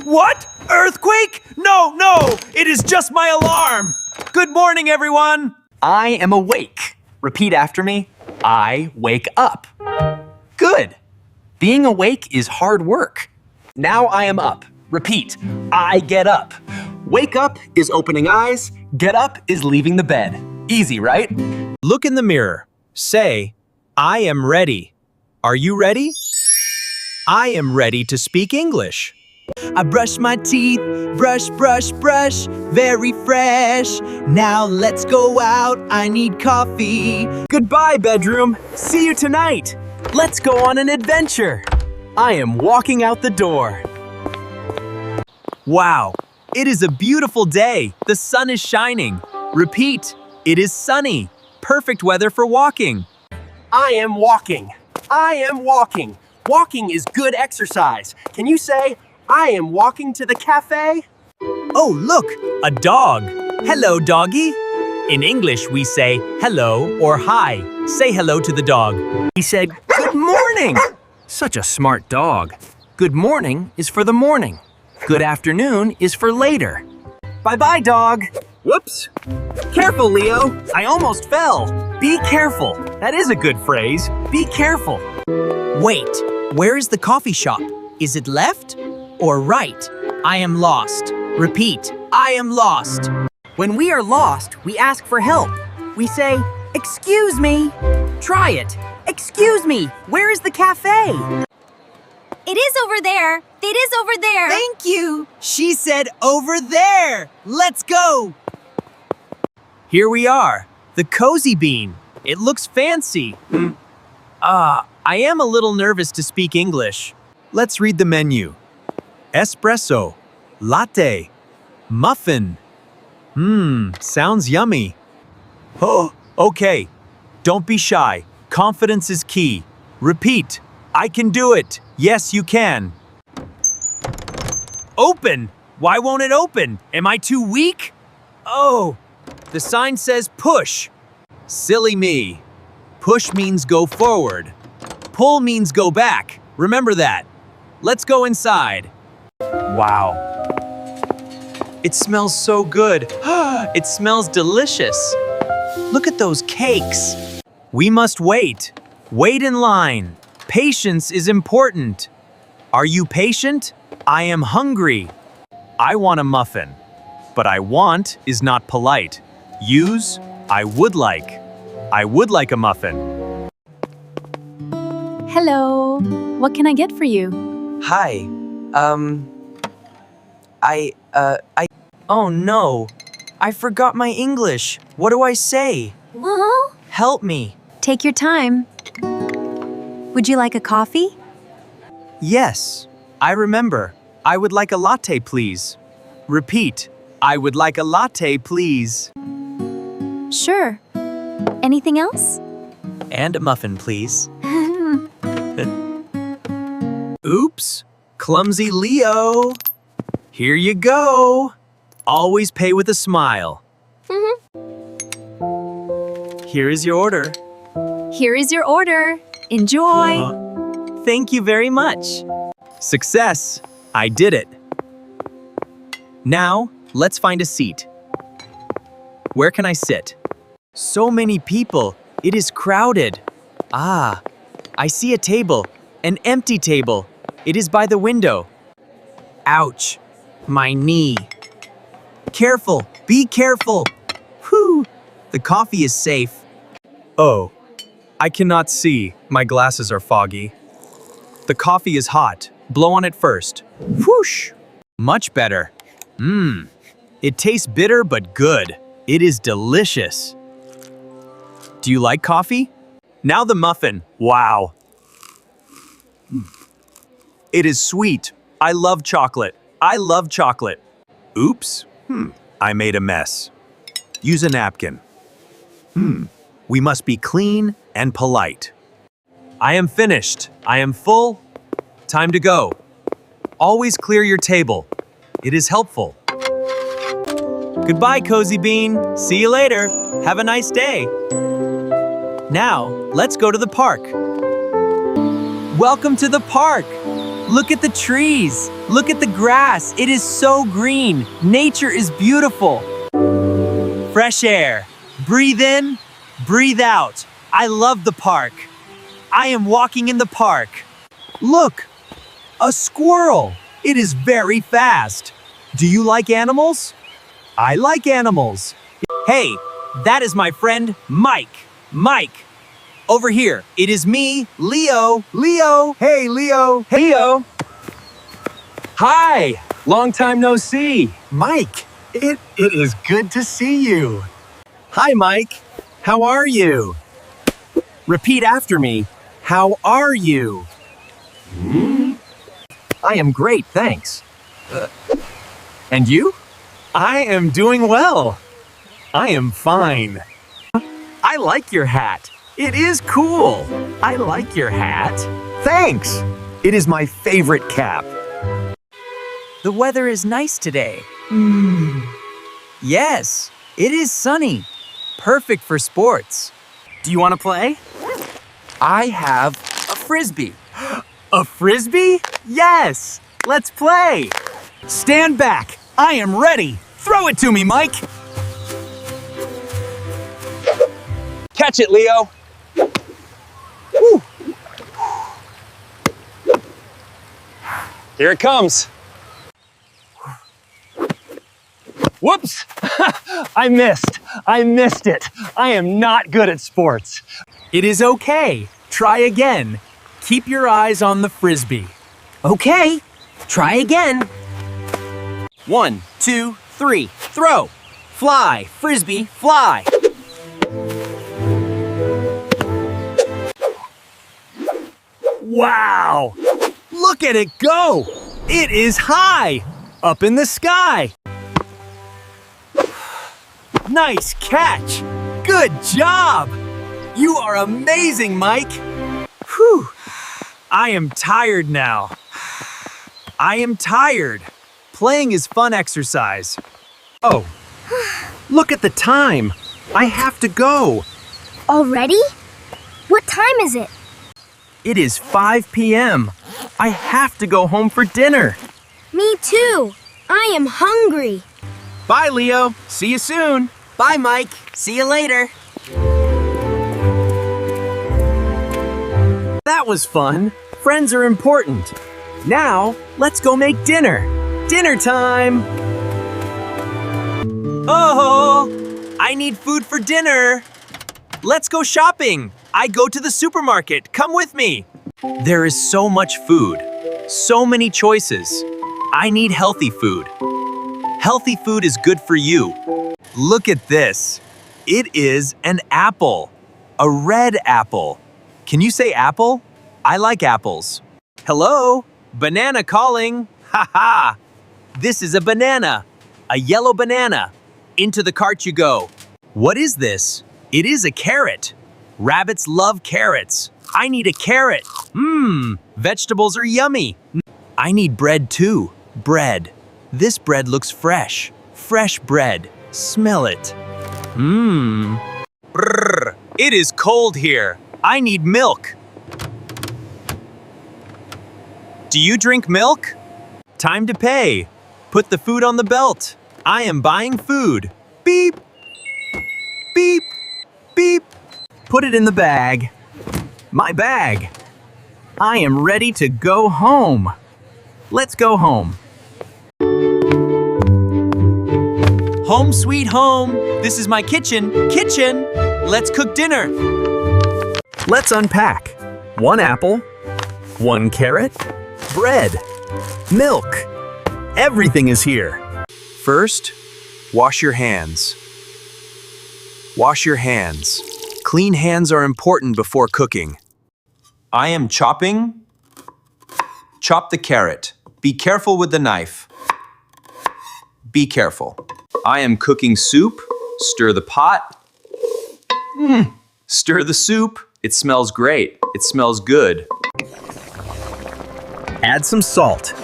What? Earthquake? No, no! It is just my alarm! Good morning, everyone! I am awake. Repeat after me. I wake up. Good. Being awake is hard work. Now I am up. Repeat. I get up. Wake up is opening eyes. Get up is leaving the bed. Easy, right? Look in the mirror. Say, I am ready. Are you ready? I am ready to speak English. I brush my teeth, brush, brush, brush, very fresh. Now let's go out, I need coffee. Goodbye, bedroom. See you tonight. Let's go on an adventure. I am walking out the door. Wow, it is a beautiful day. The sun is shining. Repeat, it is sunny. Perfect weather for walking. I am walking. I am walking. Walking is good exercise. Can you say, I am walking to the cafe? Oh, look, a dog. Hello, doggy. In English, we say hello or hi. Say hello to the dog. He said, good morning. Such a smart dog. Good morning is for the morning. Good afternoon is for later. Bye-bye, dog. Whoops. Careful, Leo. I almost fell. Be careful. That is a good phrase. Be careful. Wait, where is the coffee shop? Is it left or right? I am lost. Repeat, I am lost. When we are lost, we ask for help. We say, excuse me. Try it. Excuse me, where is the cafe? It is over there. It is over there. Thank you. She said over there. Let's go. Here we are, the Cozy Bean. It looks fancy. I am a little nervous to speak English. Let's read the menu. Espresso, latte, muffin. Sounds yummy. Oh, okay. Don't be shy. Confidence is key. Repeat. I can do it. Yes, you can. Open. Why won't it open? Am I too weak? Oh, the sign says push. Silly me. Push means go forward. Pull means go back. Remember that. Let's go inside. Wow. It smells so good. It smells delicious. Look at those cakes. We must wait. Wait in line. Patience is important. Are you patient? I am hungry. I want a muffin. But I want is not polite. Use I would like. I would like a muffin. Hello. What can I get for you? Hi. Oh no. I forgot my English. What do I say? Help me. Take your time. Would you like a coffee? Yes, I remember. I would like a latte, please. Repeat. I would like a latte, please. Sure. Anything else? And a muffin, please. Oops. Clumsy Leo. Here you go. Always pay with a smile. Here is your order. Here is your order. Enjoy. Thank you very much. Success. I did it. Now, let's find a seat. Where can I sit? So many people. It is crowded. Ah, I see a table. An empty table. It is by the window. Ouch. My knee. Careful. Be careful. Whew. The coffee is safe. Oh, I cannot see. My glasses are foggy. The coffee is hot. Blow on it first. Whoosh. Much better. It tastes bitter but good. It is delicious. Do you like coffee? Now the muffin. Wow. It is sweet. I love chocolate. I love chocolate. Oops. I made a mess. Use a napkin. We must be clean and polite. I am finished. I am full. Time to go. Always clear your table. It is helpful. Goodbye, Cozy Bean. See you later. Have a nice day. Now, let's go to the park. Welcome to the park. Look at the trees. Look at the grass. It is so green. Nature is beautiful. Fresh air. Breathe in, breathe out. I love the park. I am walking in the park. Look, a squirrel. It is very fast. Do you like animals? I like animals. Hey, that is my friend Mike. Mike. Over here, it is me, Leo. Leo. Hey, Leo. Hey, Leo. Hi, long time no see. Mike, it is good to see you. Hi, Mike. How are you? Repeat after me. How are you? I am great, thanks. And you? I am doing well. I am fine. I like your hat. It is cool. I like your hat. Thanks. It is my favorite cap. The weather is nice today. Yes, it is sunny. Perfect for sports. Do you want to play? I have a frisbee. A frisbee? Yes. Let's play. Stand back. I am ready. Throw it to me, Mike. Catch it, Leo. Woo. Here it comes. Whoops! I missed it. I am not good at sports. It is okay. Try again. Keep your eyes on the frisbee. Okay, try again. 1, 2, 3, throw. Fly, frisbee, fly. Wow! Look at it go! It is high! Up in the sky! Nice catch! Good job! You are amazing, Mike! Whew! I am tired now. I am tired. Playing is fun exercise. Oh, look at the time. I have to go. Already? What time is it? It is 5 p.m. I have to go home for dinner. Me too. I am hungry. Bye, Leo. See you soon. Bye, Mike. See you later. That was fun. Friends are important. Now, let's go make dinner. Dinner time! Oh, I need food for dinner. Let's go shopping. I go to the supermarket. Come with me. There is so much food. So many choices. I need healthy food. Healthy food is good for you. Look at this. It is an apple. A red apple. Can you say apple? I like apples. Hello? Banana calling. Ha ha. This is a banana. A yellow banana. Into the cart you go. What is this? It is a carrot. Rabbits love carrots. I need a carrot. Vegetables are yummy. I need bread too. Bread. This bread looks fresh. Fresh bread. Smell it. Brrr. It is cold here. I need milk. Do you drink milk? Time to pay. Put the food on the belt. I am buying food. Beep. Beep. Beep. Put it in the bag. My bag. I am ready to go home. Let's go home. Home sweet home. This is my kitchen. Kitchen. Let's cook dinner. Let's unpack. 1 apple, 1 carrot, bread, milk. Everything is here. First, wash your hands. Wash your hands. Clean hands are important before cooking. I am chopping. Chop the carrot. Be careful with the knife. Be careful. I am cooking soup. Stir the pot. Stir the soup. It smells great. It smells good. Add some salt.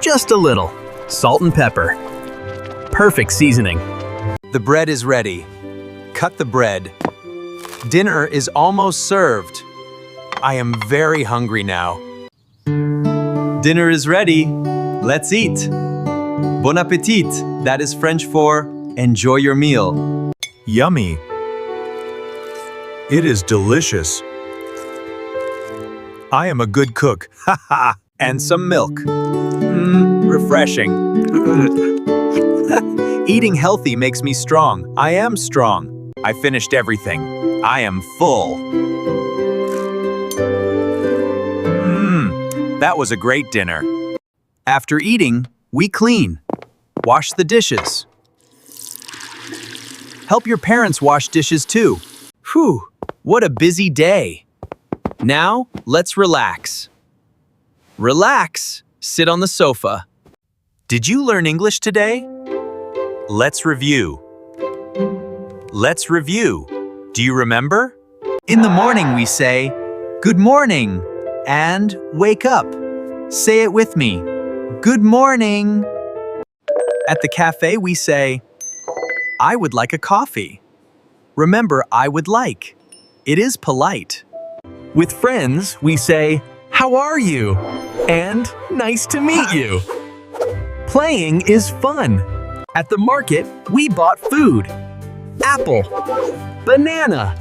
Just a little. Salt and pepper. Perfect seasoning. The bread is ready. Cut the bread. Dinner is almost served. I am very hungry now. Dinner is ready. Let's eat. Bon appetit. That is French for enjoy your meal. Yummy. It is delicious. I am a good cook. Haha. And some milk. Refreshing. Eating healthy makes me strong. I am strong. I finished everything. I am full. That was a great dinner. After eating, we clean. Wash the dishes. Help your parents wash dishes too. Whew, what a busy day. Now, let's relax. Relax. Sit on the sofa. Did you learn English today? Let's review. Let's review. Do you remember? In the morning we say, good morning, and wake up. Say it with me. Good morning. At the cafe we say, I would like a coffee. Remember, I would like. It is polite. With friends, we say, how are you? And nice to meet you. Playing is fun. At the market, we bought food. Apple, banana,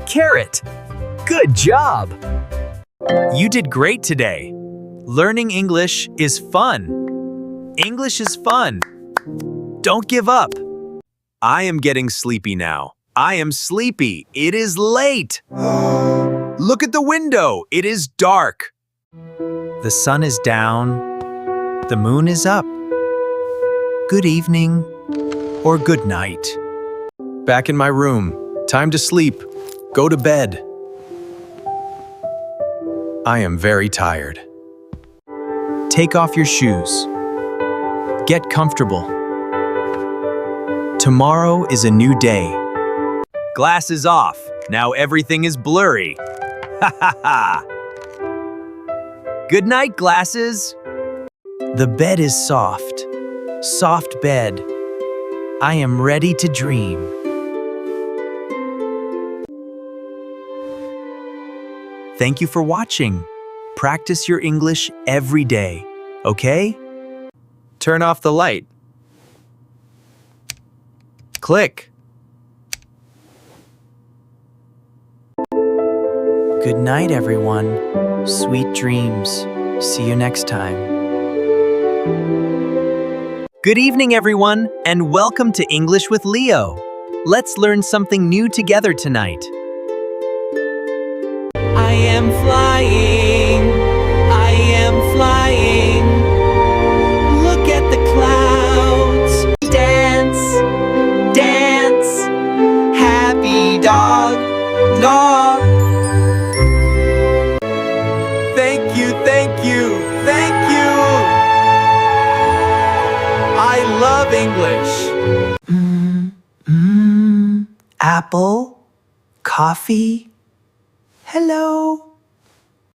carrot. Good job. You did great today. Learning English is fun. English is fun. Don't give up. I am getting sleepy now. I am sleepy. It is late. Look at the window. It is dark. The sun is down. The moon is up. Good evening or good night. Back in my room. Time to sleep. Go to bed. I am very tired. Take off your shoes. Get comfortable. Tomorrow is a new day. Glasses off. Now everything is blurry. Ha ha ha. Good night, glasses. The bed is soft. Soft bed. I am ready to dream. Thank you for watching. Practice your English every day, okay? Turn off the light. Click. Good night, everyone. Sweet dreams. See you next time. Good evening, everyone, and welcome to English with Leo. Let's learn something new together tonight. I am flying, I am flying. Look at the clouds. Dance, dance. Happy dog, dog. Thank you, thank you, thank you! I love English. Apple, coffee. Hello.